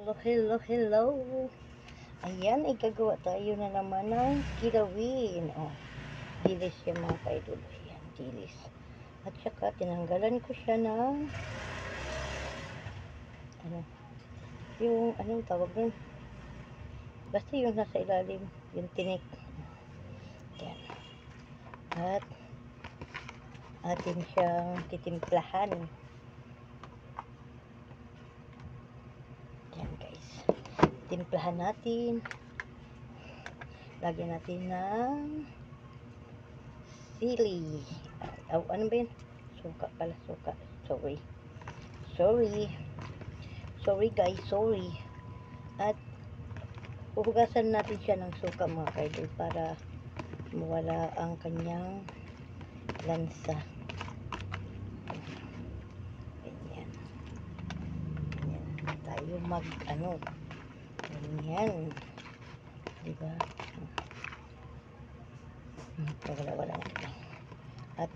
Hello, hello, hello. Ayan, igagawa tayo na naman ng kilawin. Oh, dilis yan mga kaidol. Ayan, dilis. At saka, tinanggalan ko siya ng anong tawag nun? Basta yung nasa ilalim, yung tinik. Ayan. At, atin siyang titimplahan. Ayan guys. Timplahan natin. Lagyan natin ng sili. Ano ba yun? Suka pala, suka. Sorry guys, sorry. At huhugasan natin siya ng suka mga kaidol para mawala ang kanyang lansa. Ganyan. Ganyan. Tayo ganyan. Diba? Wala natin. At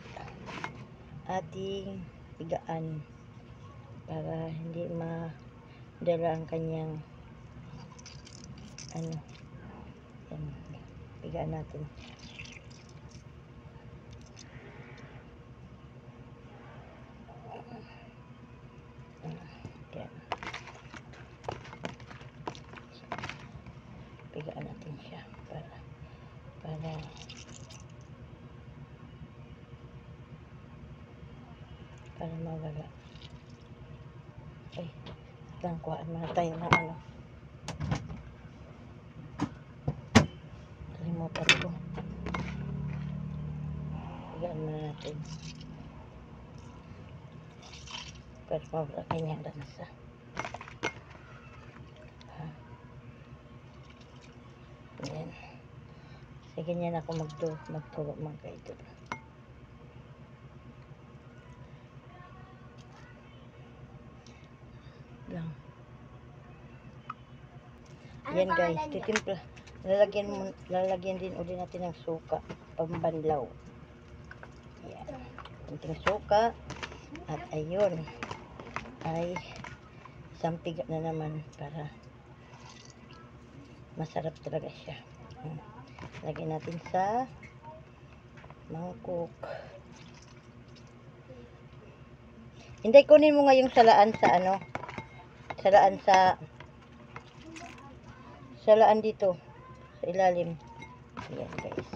ating pigaan para hindi madala ang kanyang yan, pigaan natin. Yan. Pigaan natin siya para mawala. Ay, lang kuhaan muna tayo ng kalimutan ko. Pigaan muna natin para mawala kanyang lansa. Ayan. Kasi ganyan ako magturo mga kaidol. Lang. Yan guys, titimpla. Lalagyan din ulit natin ng suka, pambanlaw. Yan. Kunting suka. At ayun, ay isang piga na naman para masarap talaga siya. Lagyan natin sa mangkok. Hindi, kunin mo nga yung salaan salaan dito sa ilalim. Ayan guys.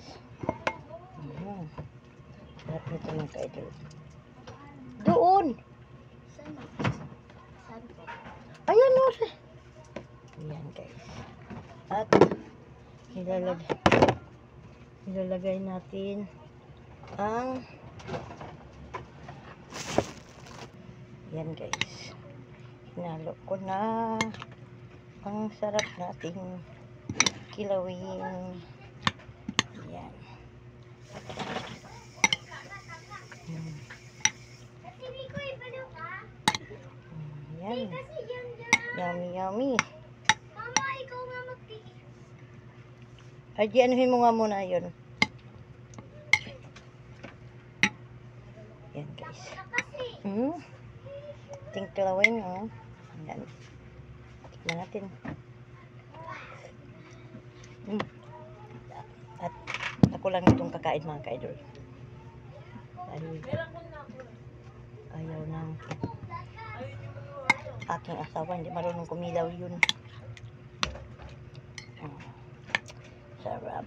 Sarap nito mga kaidol. Doon! Ayan o. Ayan guys. At ilalagay natin ang yan guys. Hinalo ko na ang sarap nating kilawin. Yan. Yan. Yummy, yummy. Mama, ikaw nga magtigil. Ay, di anuhin mo nga muna yun. Yan guys. Tingklawin, oh. Yan. Tignan natin. At ako lang itong kakain mga kaidol. Ayaw ng aking asawa. Hindi marunong kumilaw yun. Sarap.